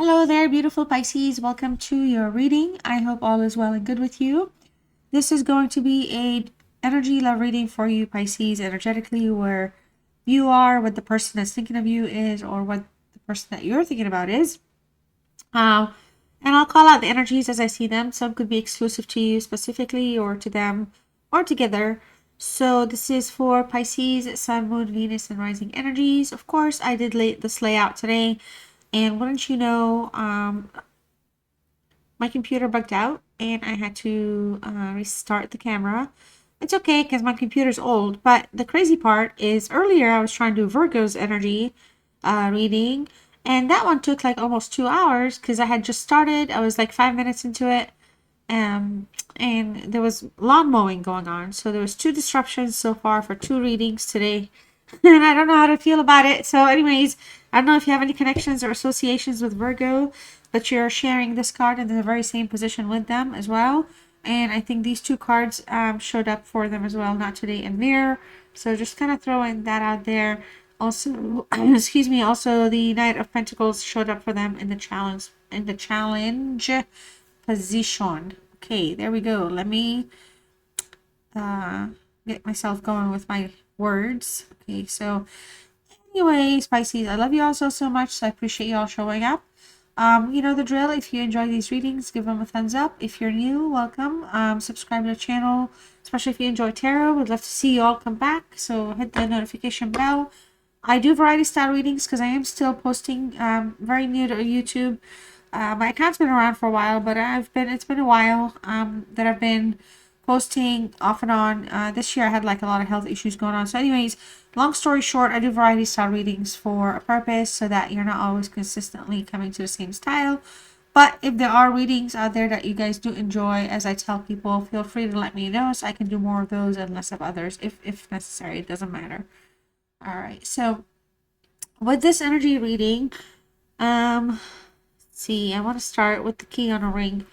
Hello there, beautiful Pisces. Welcome to your reading. I hope all is well and good with you. This is going to be a energy love reading for you, Pisces, energetically, where you are, what the person that's thinking of you is, or what the person that you're thinking about is. And I'll call out the energies as I see them. Some could be exclusive to you specifically, or to them, or together. So this is for Pisces, Sun, Moon, Venus, and Rising energies. Of course, I did lay this layout today. And wouldn't you know, my computer bugged out and I had to restart the camera. It's okay because my computer's old, but the crazy part is earlier I was trying to do Virgo's energy reading, and that one took like almost 2 hours because I had just started. I was like 5 minutes into it, and there was lawn mowing going on, so there was two disruptions so far for two readings today. And I don't know how to feel about it. So anyways, I don't know if you have any connections or associations with Virgo, but you're sharing this card in the very same position with them as well. And I think these two cards showed up for them as well, not today in Mirror. So just kind of throwing that out there. Also, excuse me, also the Knight of Pentacles showed up for them in the challenge position. Okay, there we go. Let me get myself going with my words. Okay, so anyways, Pisces, I love you all so much. So I appreciate you all showing up. You know the drill. If you enjoy these readings, give them a thumbs up. If you're new, welcome. Subscribe to the channel, especially if you enjoy tarot. We'd love to see you all come back. So hit the notification bell. I do variety style readings because I am still posting. Very new to YouTube. My account's been around for a while, but it's been a while that I've been posting off and on. This year I had like a lot of health issues going on. So anyways, long story short, I do variety style readings for a purpose so that you're not always consistently coming to the same style. But if there are readings out there that you guys do enjoy, as I tell people, feel free to let me know so I can do more of those and less of others if necessary. It doesn't matter. All right. So with this energy reading, let's see, I want to start with the key on a ring.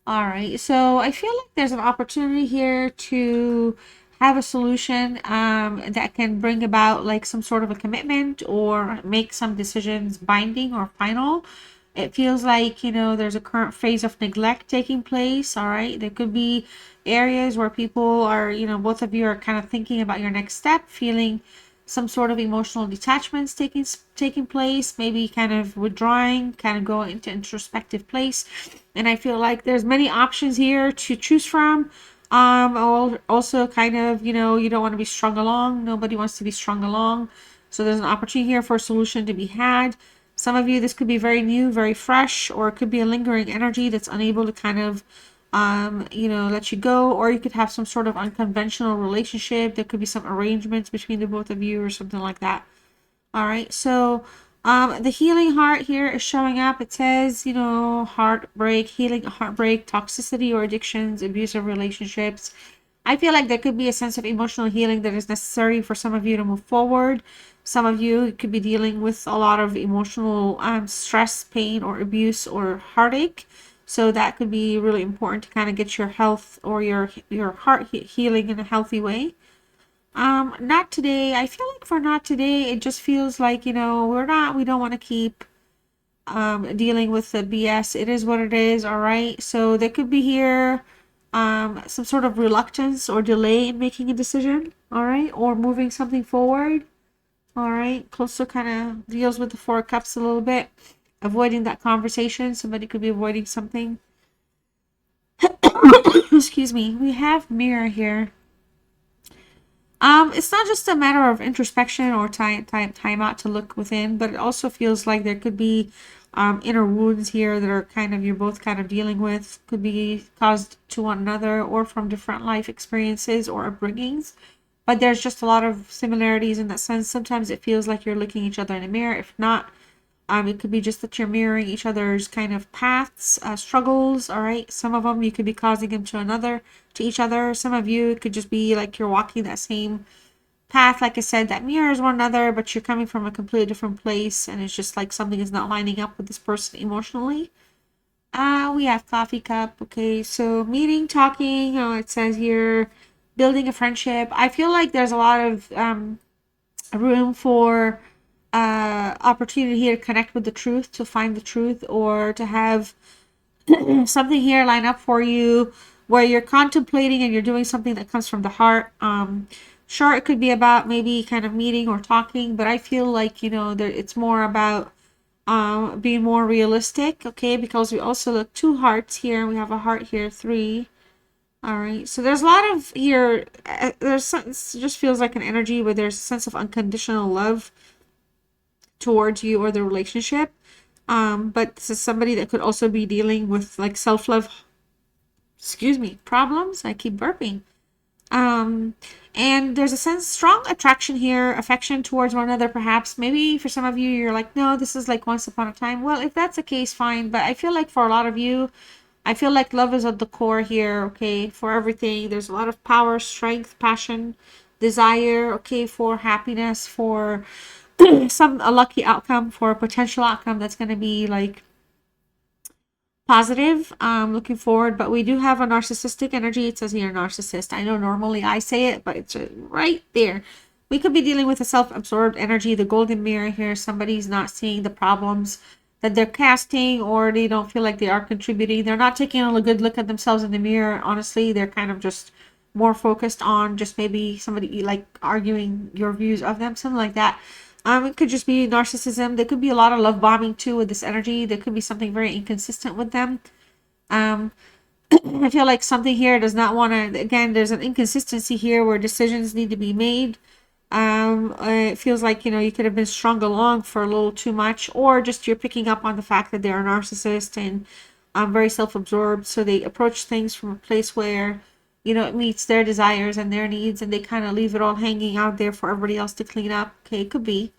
All right, so I feel like there's an opportunity here to have a solution that can bring about like some sort of a commitment or make some decisions binding or final. It feels like, you know, there's a current phase of neglect taking place. All right, there could be areas where people are, you know, both of you are kind of thinking about your next step, feeling some sort of emotional detachments taking place, maybe kind of withdrawing, kind of going into introspective place. And I feel like there's many options here to choose from. Also kind of, you know, you don't want to be strung along. Nobody wants to be strung along. So there's an opportunity here for a solution to be had. Some of you, this could be very new, very fresh, or it could be a lingering energy that's unable to kind of you know, let you go, or you could have some sort of unconventional relationship. There could be some arrangements between the both of you or something like that. All right, so the healing heart here is showing up. It says, you know, heartbreak, healing heartbreak, toxicity or addictions, abusive relationships. I feel like there could be a sense of emotional healing that is necessary for some of you to move forward. Some of you could be dealing with a lot of emotional stress, pain, or abuse or heartache. So that could be really important to kind of get your health or your heart healing in a healthy way. Not today. I feel like for not today, it just feels like, you know, we don't want to keep dealing with the BS. It is what it is, all right? So there could be here some sort of reluctance or delay in making a decision, all right? Or moving something forward, all right? Closer kind of deals with the Four of Cups a little bit. Avoiding that conversation. Somebody could be avoiding something. Excuse me. We have Mirror here. It's not just a matter of introspection or time out to look within, but it also feels like there could be inner wounds here that are kind of, you're both kind of dealing with, could be caused to one another or from different life experiences or upbringings. But there's just a lot of similarities in that sense. Sometimes it feels like you're looking each other in a mirror. If not, it could be just that you're mirroring each other's kind of paths, struggles, all right? Some of them you could be causing them to each other. Some of you, it could just be like you're walking that same path, like I said, that mirrors one another, but you're coming from a completely different place, and it's just like something is not lining up with this person emotionally. We have coffee cup. Okay, so meeting, talking, it says here, building a friendship. I feel like there's a lot of room for opportunity here to connect with the truth, to find the truth, or to have something here line up for you where you're contemplating and you're doing something that comes from the heart. Sure, it could be about maybe kind of meeting or talking, but I feel like, you know, there, it's more about being more realistic, okay? Because we also look 2 hearts here. We have a heart here, 3. All right. So there's a lot of here. There's some, it just feels like an energy where there's a sense of unconditional love towards you or the relationship. But this is somebody that could also be dealing with like self-love, excuse me, problems. I keep burping. Um, and there's a sense strong attraction here, affection towards one another, perhaps. Maybe for some of you, you're like, no, this is like once upon a time. Well, if that's the case, fine. But I feel like for a lot of you, I feel like love is at the core here, okay, for everything. There's a lot of power, strength, passion, desire, okay, for happiness, for a lucky outcome, for a potential outcome that's going to be like positive, looking forward. But we do have a narcissistic energy. It says here narcissist. I know normally I say it, but it's right there. We could be dealing with a self-absorbed energy, the golden mirror here. Somebody's not seeing the problems that they're casting, or they don't feel like they are contributing. They're not taking a good look at themselves in the mirror. Honestly, they're kind of just more focused on just maybe somebody like arguing your views of them, something like that. It could just be narcissism. There could be a lot of love bombing too with this energy. There could be something very inconsistent with them. Um, I feel like something here does not want to, again, there's an inconsistency here where decisions need to be made. It feels like, you know, you could have been strung along for a little too much, or just you're picking up on the fact that they're a narcissist and very self-absorbed. So they approach things from a place where, you know, it meets their desires and their needs, and they kind of leave it all hanging out there for everybody else to clean up. Okay, it could be.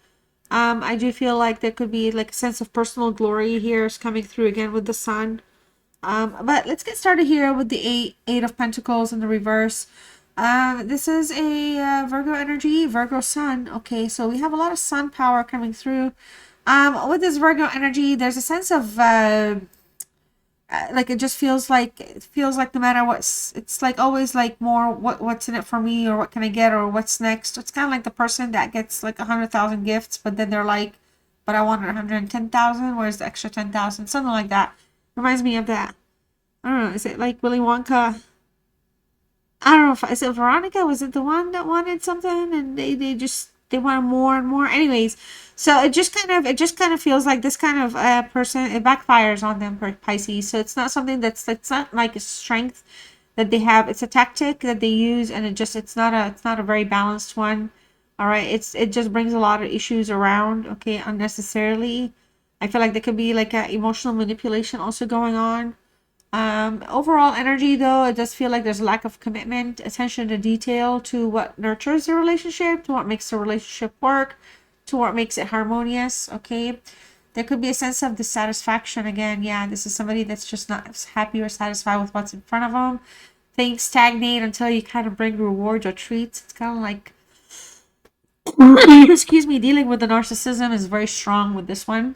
I do feel like there could be like a sense of personal glory here is coming through again with the sun. But let's get started here with the eight of Pentacles in the reverse. This is a Virgo energy, Virgo sun. Okay, so we have a lot of sun power coming through. With this Virgo energy, there's a sense of like it just feels like no matter what's, it's like always like more what's in it for me, or what can I get, or what's next. It's kind of like the person that gets like 100,000 gifts, but then they're like, but I wanted 110,000. Where's the extra 10,000? Something like that. Reminds me of that. I don't know. Is it like Willy Wonka? I don't know if is it Veronica? Was it the one that wanted something and they wanted more and more? Anyways, so it just kind of feels like this kind of person, it backfires on them, for Pisces. So it's not something it's not like a strength that they have. It's a tactic that they use, and it's not a very balanced one. All right, it just brings a lot of issues around, okay, unnecessarily. I feel like there could be like a emotional manipulation also going on. Overall energy, though, it does feel like there's a lack of commitment, attention to detail, to what nurtures the relationship, to what makes the relationship work, to what makes it harmonious. Okay, there could be a sense of dissatisfaction again. Yeah, this is somebody that's just not happy or satisfied with what's in front of them. Things stagnate until you kind of bring rewards or treats. It's kind of like excuse me, dealing with the narcissism is very strong with this one.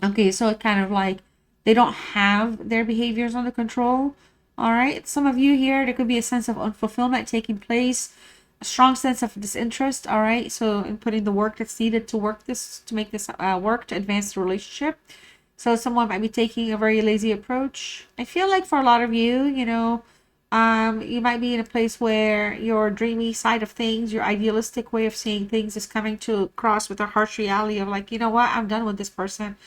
Okay, so it kind of like they don't have their behaviors under control. All right, some of you here, there could be a sense of unfulfillment taking place, a strong sense of disinterest. All right, so in putting the work that's needed to make this work to advance the relationship. So someone might be taking a very lazy approach. I feel like for a lot of you, you know, you might be in a place where your dreamy side of things, your idealistic way of seeing things is coming to cross with a harsh reality of like, you know what, I'm done with this person.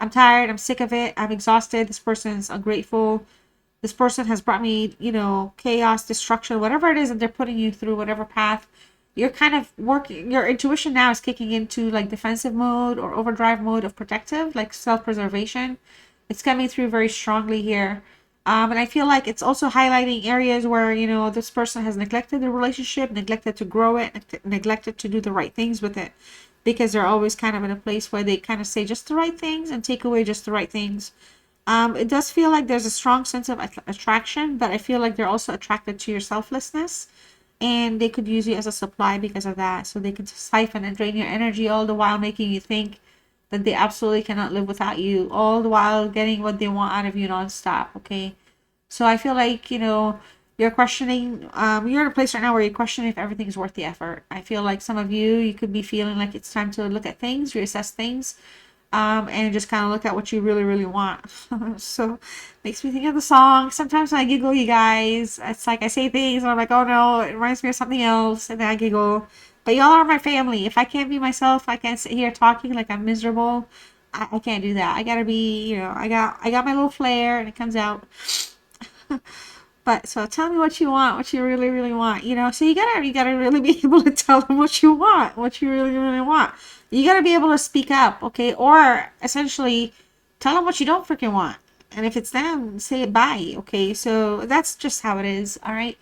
I'm tired. I'm sick of it. I'm exhausted. This person is ungrateful. This person has brought me, you know, chaos, destruction, whatever it is that they're putting you through, whatever path. You're kind of working, your intuition now is kicking into like defensive mode or overdrive mode of protective, like self-preservation. It's coming through very strongly here. And I feel like it's also highlighting areas where, you know, this person has neglected the relationship, neglected to grow it, neglected to do the right things with it, because they're always kind of in a place where they kind of say just the right things and take away just the right things. It does feel like there's a strong sense of attraction, but I feel like they're also attracted to your selflessness, and they could use you as a supply because of that. So they can siphon and drain your energy, all the while making you think that they absolutely cannot live without you, all the while getting what they want out of you nonstop. Okay, so I feel like, you know, You're questioning, you're in a place right now where you're questioning if everything's worth the effort. I feel like some of you could be feeling like it's time to look at things, reassess things, and just kind of look at what you really, really want. So makes me think of the song. Sometimes when I giggle, you guys, it's like I say things and I'm like, oh no, it reminds me of something else, and then I giggle. But y'all are my family. If I can't be myself, I can't sit here talking like I'm miserable. I can't do that. I gotta be, I got my little flair and it comes out. But so tell me what you want, what you really, really want, So you gotta really be able to tell them what you want, what you really, really want. You gotta be able to speak up, okay? Or essentially tell them what you don't freaking want. And if it's them, say it bye, okay? So that's just how it is, all right?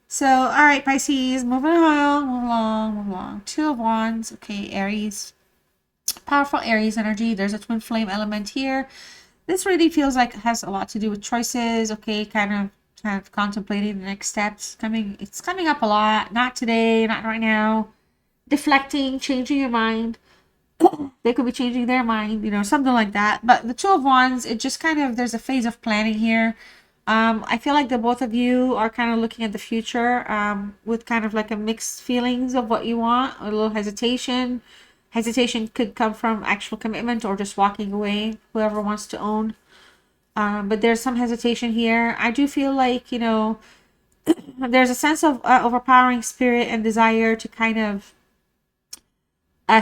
So, all right, Pisces, moving along, move along, move along. Two of Wands, okay, Aries. Powerful Aries energy. There's a twin flame element here. This really feels like it has a lot to do with choices, okay? Kind of contemplating the next steps. It's coming up a lot. Not today, not right now. Deflecting, changing your mind. They could be changing their mind, something like that. But the Two of Wands, it just kind of, there's a phase of planning here. I feel like the both of you are kind of looking at the future with kind of like a mixed feelings of what you want, a little hesitation. Hesitation could come from actual commitment or just walking away, whoever wants to own. But there's some hesitation here. I do feel like, there's a sense of overpowering spirit and desire to kind of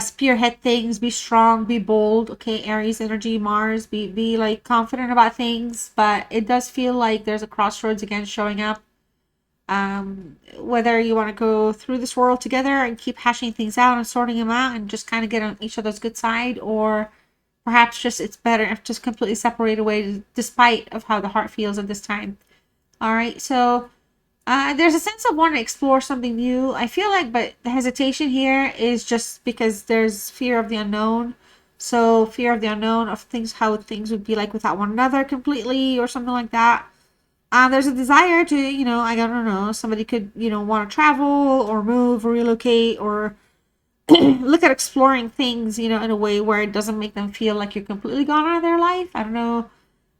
spearhead things, be strong, be bold. Okay, Aries energy, Mars, be like confident about things. But it does feel like there's a crossroads again showing up. Whether you want to go through this world together and keep hashing things out and sorting them out and just kind of get on each other's good side, or perhaps just it's better if just completely separate away despite of how the heart feels at this time. All right, so there's a sense of wanting to explore something new. I feel like, but the hesitation here is just because there's fear of the unknown. So fear of the unknown of things, how things would be like without one another completely or something like that. There's a desire to, I don't know, somebody could, want to travel or move or relocate or look at exploring things, in a way where it doesn't make them feel like you're completely gone out of their life. I don't know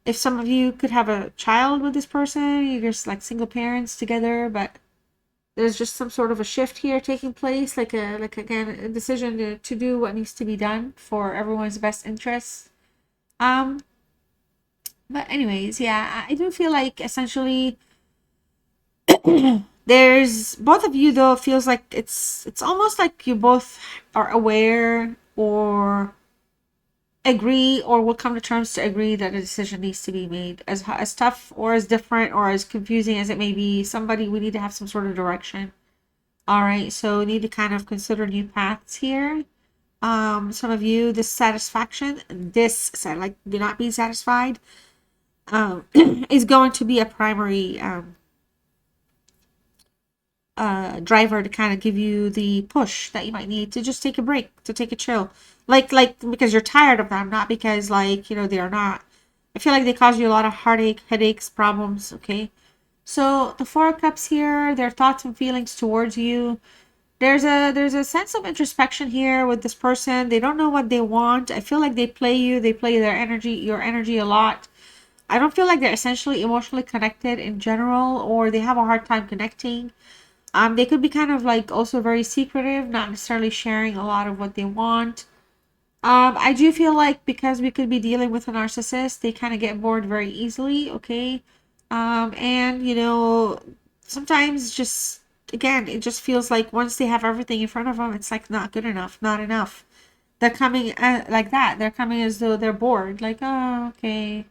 if some of you could have a child with this person, you're just like single parents together, but there's just some sort of a shift here taking place, like again, a decision to do what needs to be done for everyone's best interests. But anyways, yeah, I do feel like essentially there's both of you though feels like it's almost like you both are aware or agree or will come to terms to agree that a decision needs to be made, as tough or as different or as confusing as it may be. Somebody, we need to have some sort of direction. All right, so we need to kind of consider new paths here. Some of you, dissatisfaction, like not being satisfied, is going to be a primary driver to kind of give you the push that you might need to just take a break, to take a chill, like because you're tired of them, not because like they are not. I feel like they cause you a lot of heartache, headaches, problems. Okay, so the Four of Cups here, their thoughts and feelings towards you. There's a sense of introspection here with this person. They don't know what they want. I feel like they play your energy a lot. I don't feel like they're essentially emotionally connected in general, or they have a hard time connecting. They could be kind of like also very secretive, not necessarily sharing a lot of what they want. I do feel like because we could be dealing with a narcissist, they kind of get bored very easily, okay? And sometimes just, again, it just feels like once they have everything in front of them, it's like not good enough, not enough. They're coming like that. They're coming as though they're bored, like, oh, okay,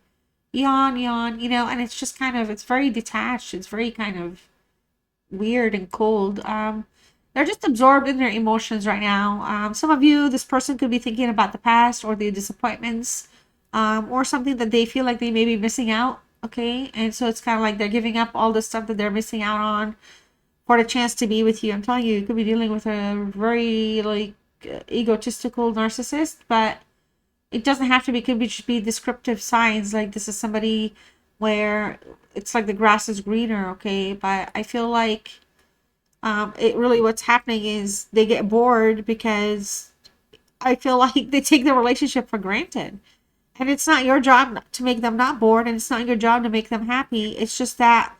yawn, yawn, and it's just kind of, it's very detached. It's very kind of weird and cold. They're just absorbed in their emotions right now. Some of you, this person could be thinking about the past or the disappointments, or something that they feel like they may be missing out. Okay, and so it's kind of like they're giving up all the stuff that they're missing out on for the chance to be with you. I'm telling you, you could be dealing with a very like egotistical narcissist, but it doesn't have to be. It could be just be descriptive signs like this is somebody where it's like the grass is greener. Okay, but I feel like it really, what's happening is they get bored because I feel like they take the relationship for granted. And it's not your job to make them not bored, and it's not your job to make them happy. It's just that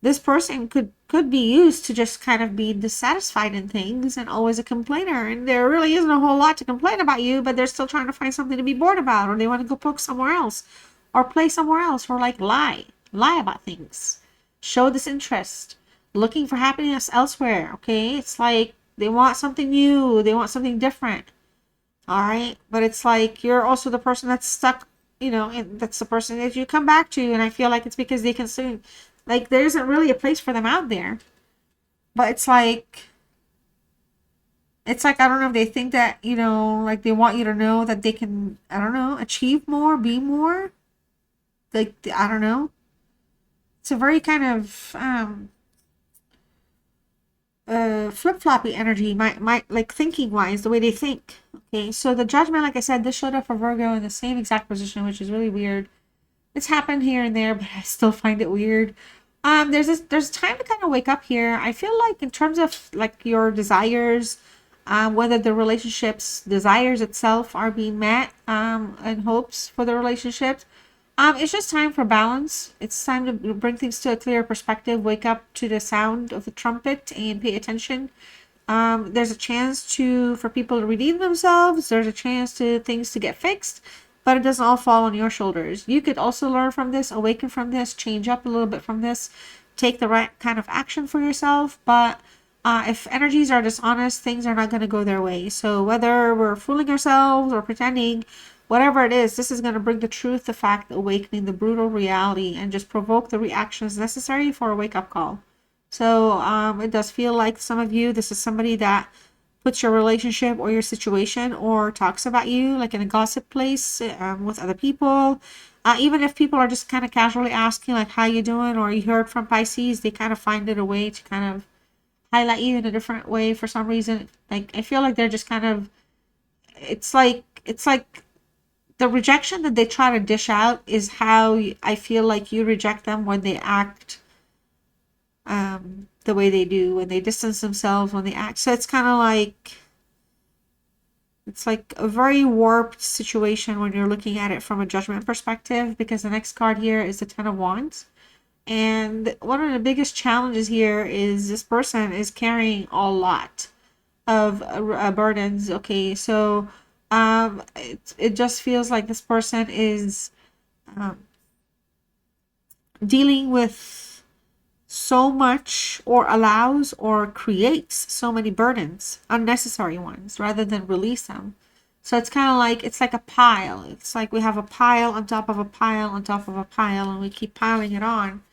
this person could be used to just kind of be dissatisfied in things and always a complainer, and there really isn't a whole lot to complain about you, but they're still trying to find something to be bored about, or they want to go poke somewhere else or play somewhere else, or like lie about things, show disinterest, looking for happiness elsewhere. Okay, it's like they want something new, they want something different. All right, but it's like you're also the person that's stuck, and that's the person that you come back to, and I feel like it's because they consume, like there isn't really a place for them out there. But it's like I don't know if they think that, like they want you to know that they can, I don't know, achieve more, be more, like I don't know. It's a very kind of flip-floppy energy, my like thinking wise, the way they think. Okay, so the Judgment, like I said, this showed up for Virgo in the same exact position, which is really weird. It's happened here and there, but I still find it weird. There's time to kind of wake up here. I feel like in terms of like your desires, whether the relationship's desires itself are being met, and hopes for the relationships. It's just time for balance. It's time to bring things to a clearer perspective. Wake up to the sound of the trumpet and pay attention. There's a chance for people to redeem themselves. There's a chance to things to get fixed, but it doesn't all fall on your shoulders. You could also learn from this, awaken from this, change up a little bit from this, take the right kind of action for yourself. But if energies are dishonest, things are not going to go their way. So whether we're fooling ourselves or pretending, whatever it is, this is going to bring the truth, the fact, awakening, the brutal reality, and just provoke the reactions necessary for a wake-up call. So it does feel like some of you, this is somebody that puts your relationship or your situation or talks about you like in a gossip place with other people. Even if people are just kind of casually asking like how you doing, or you heard from Pisces, they kind of find it a way to kind of highlight you in a different way for some reason. Like I feel like they're just kind of, it's like the rejection that they try to dish out is how I feel like you reject them when they act the way they do, when they distance themselves, when they act. So it's kind of like, it's like a very warped situation when you're looking at it from a Judgment perspective, because the next card here is the Ten of Wands. And one of the biggest challenges here is this person is carrying a lot of burdens. Okay, so it just feels like this person is dealing with so much, or allows or creates so many burdens, unnecessary ones, rather than release them. So it's kind of like, it's like a pile. It's like we have a pile on top of a pile on top of a pile, and we keep piling it on.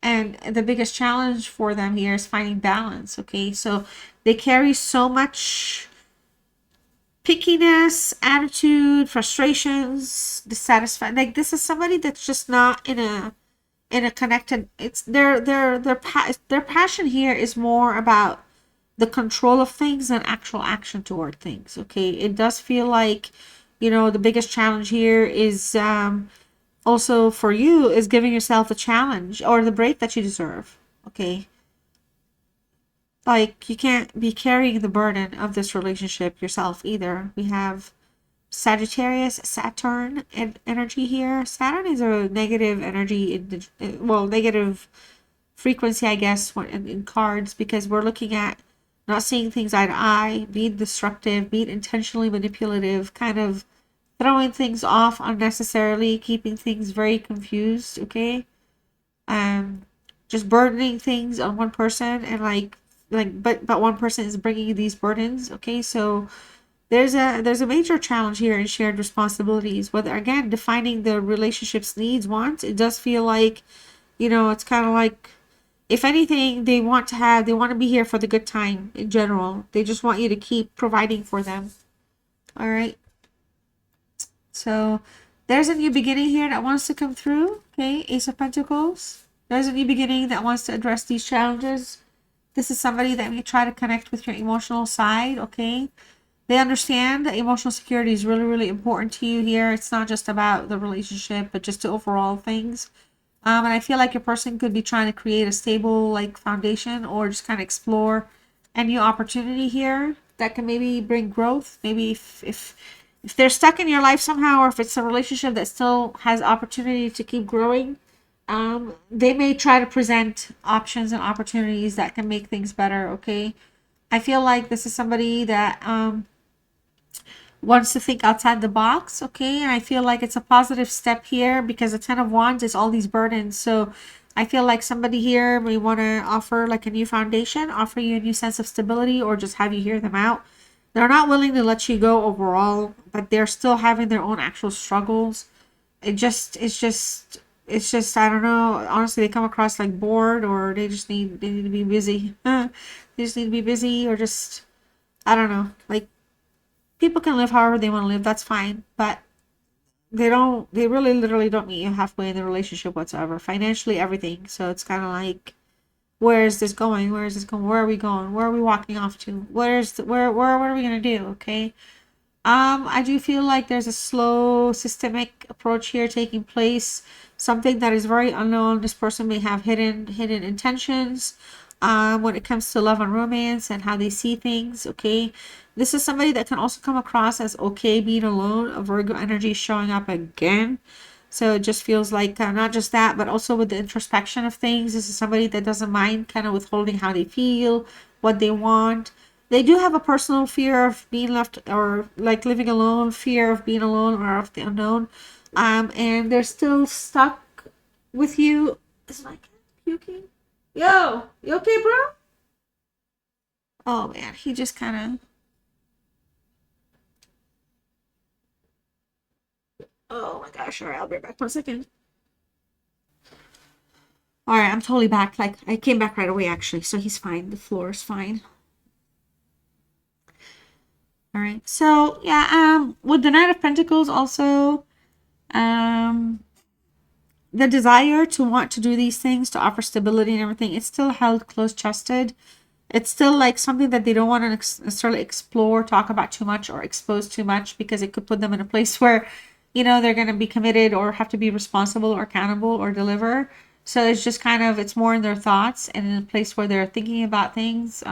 And the biggest challenge for them here is finding balance. Okay, so they carry so much pickiness, attitude, frustrations, dissatisfied. Like this is somebody that's just not in a connected. It's their passion here is more about the control of things than actual action toward things. Okay, it does feel like, the biggest challenge here is also for you is giving yourself a challenge or the break that you deserve. Okay, like you can't be carrying the burden of this relationship yourself either. We have Sagittarius, Saturn energy here. Saturn is a negative energy negative frequency, I guess, in cards, because we're looking at not seeing things eye to eye, being destructive, being intentionally manipulative, kind of throwing things off unnecessarily, keeping things very confused. Okay, just burdening things on one person, and but one person is bringing these burdens. Okay, so there's a major challenge here in shared responsibilities, whether again defining the relationship's needs, wants. It does feel like, it's kind of like, if anything, they want to be here for the good time in general. They just want you to keep providing for them. All right, so there's a new beginning here that wants to come through. Okay, Ace of Pentacles. There's a new beginning that wants to address these challenges. This is somebody that may try to connect with your emotional side. Okay, they understand that emotional security is really, really important to you here. It's not just about the relationship, but just the overall things. And I feel like your person could be trying to create a stable foundation, or just kind of explore a new opportunity here that can maybe bring growth. Maybe if they're stuck in your life somehow, or if it's a relationship that still has opportunity to keep growing, They may try to present options and opportunities that can make things better. Okay, I feel like this is somebody that wants to think outside the box. Okay, and I feel like it's a positive step here because the Ten of Wands is all these burdens. So I feel like somebody here may want to offer like a new foundation, offer you a new sense of stability, or just have you hear them out. They're not willing to let you go overall, but they're still having their own actual struggles. It's just I don't know. Honestly, they come across like bored, or they need to be busy. They just need to be busy, or just I don't know. Like, people can live however they want to live. That's fine, but they really literally don't meet you halfway in the relationship whatsoever. Financially, everything. So it's kind of like, where is this going? Where is this going? Where are we going? Where are we walking off to? Where what are we gonna do? Okay. I do feel like there's a slow, systemic approach here taking place. Something that is very unknown. This person may have hidden intentions. When it comes to love and romance and how they see things. Okay, this is somebody that can also come across as okay being alone. A Virgo energy showing up again. So it just feels like not just that, but also with the introspection of things. This is somebody that doesn't mind kind of withholding how they feel, what they want. They do have a personal fear of being left or like living alone, fear of being alone or of the unknown. And they're still stuck with you. Is my cat puking? Yo, you okay, bro? Oh man, he just kind of. Oh my gosh! All right, I'll be right back. 1 second. All right, I'm totally back. Like, I came back right away actually, so he's fine. The floor is fine. All right. So yeah, with the Knight of Pentacles also, um, the desire to want to do these things to offer stability and everything, it's still held close chested. It's still like something that they don't want to necessarily explore, talk about too much, or expose too much, because it could put them in a place where, they're going to be committed or have to be responsible or accountable or deliver. So it's just kind of, it's more in their thoughts and in a place where they're thinking about things.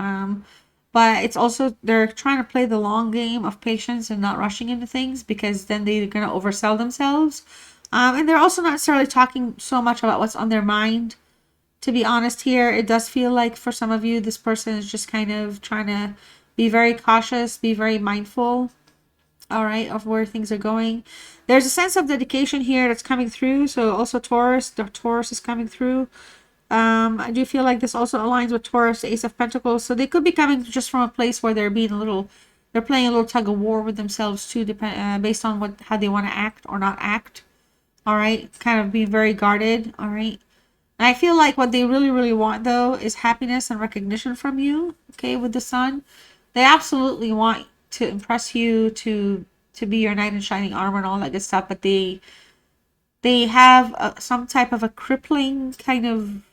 But it's also, they're trying to play the long game of patience and not rushing into things, because then they're going to oversell themselves. And they're also not necessarily talking so much about what's on their mind. To be honest here, it does feel like for some of you, this person is just kind of trying to be very cautious, be very mindful, all right, of where things are going. There's a sense of dedication here that's coming through. So also Taurus, the Taurus is coming through. I do feel like this also aligns with Taurus, the Ace of Pentacles. So they could be coming just from a place where they're playing a little tug of war with themselves too, based on how they want to act or not act. All right, kind of being very guarded. All right. And I feel like what they really, really want though is happiness and recognition from you. Okay, with the Sun, they absolutely want to impress you, to be your knight in shining armor and all that good stuff. But they have some type of a crippling kind of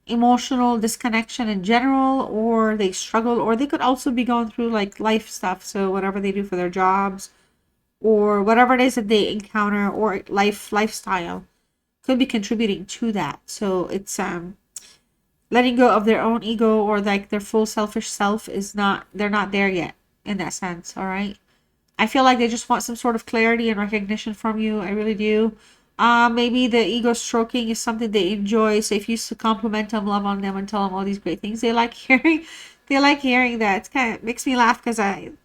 emotional disconnection in general, or they struggle, or they could also be going through like life stuff. So whatever they do for their jobs, or whatever it is that they encounter, or lifestyle could be contributing to that. So it's letting go of their own ego, or like their full selfish self is not, they're not there yet in that sense. All right, I feel like they just want some sort of clarity and recognition from you. I really do. Maybe the ego stroking is something they enjoy. So if you compliment them, love on them, and tell them all these great things, they like hearing. They like hearing that. It's kind of makes me laugh, because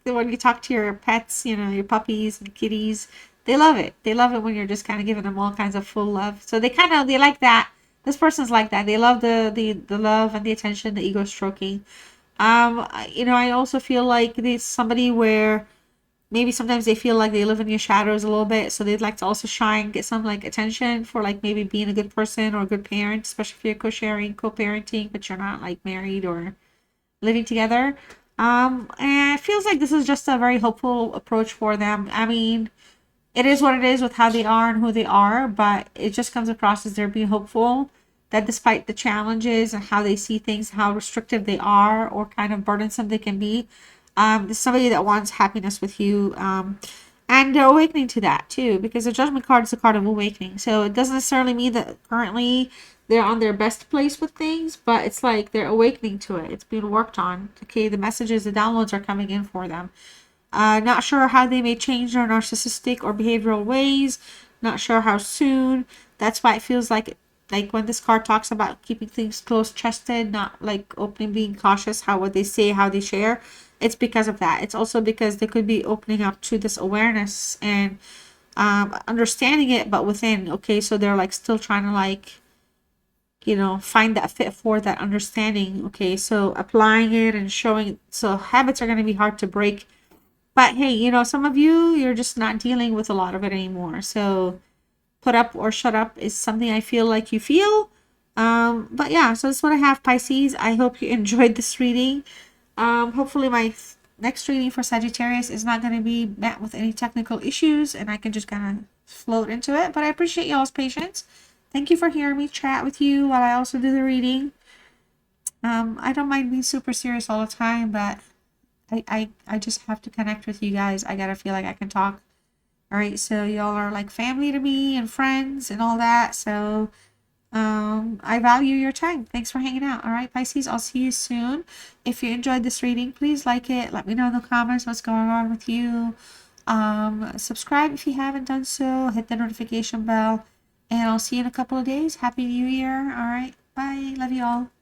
when you talk to your pets, your puppies and kitties, they love it. They love it when you're just kind of giving them all kinds of full love. So they like that. This person's like that. They love the love and the attention, the ego stroking. I also feel like there's somebody where maybe sometimes they feel like they live in your shadows a little bit, so they'd like to also shine, get some like attention for like maybe being a good person or a good parent, especially if you're co-sharing, co-parenting, but you're not like married or living together. And it feels like this is just a very hopeful approach for them. I mean, it is what it is with how they are and who they are, but it just comes across as they're being hopeful that despite the challenges and how they see things, how restrictive they are or kind of burdensome they can be, there's somebody that wants happiness with you. And they're awakening to that too, because the Judgment card is a card of awakening. So it doesn't necessarily mean that currently they're on their best place with things, but it's like they're awakening to it. It's being worked on. Okay, the messages, the downloads are coming in for them. Not sure how they may change their narcissistic or behavioral ways. Not sure how soon. That's why it feels like like when this card talks about keeping things close chested, not like opening, being cautious, how what they say, how they share, it's because of that. It's also because they could be opening up to this awareness and understanding it, but within. Okay, so they're like still trying to like, you know, find that fit for that understanding. Okay, so applying it and showing. So habits are going to be hard to break, but hey, you know, some of you, you're just not dealing with a lot of it anymore. So put up or shut up is something I feel like you feel. But yeah, so that's what I have, Pisces. I hope you enjoyed this reading. Hopefully my next reading for Sagittarius is not going to be met with any technical issues and I can just kind of float into it. But I appreciate y'all's patience. Thank you for hearing me chat with you while I also do the reading. I don't mind being super serious all the time, but I just have to connect with you guys. I gotta feel like I can talk. All right, so y'all are like family to me and friends and all that. So I value your time. Thanks for hanging out. All right, Pisces, I'll see you soon. If you enjoyed this reading, please like it. Let me know in the comments what's going on with you. Subscribe if you haven't done so. Hit the notification bell. And I'll see you in a couple of days. Happy New Year. All right, bye. Love you all.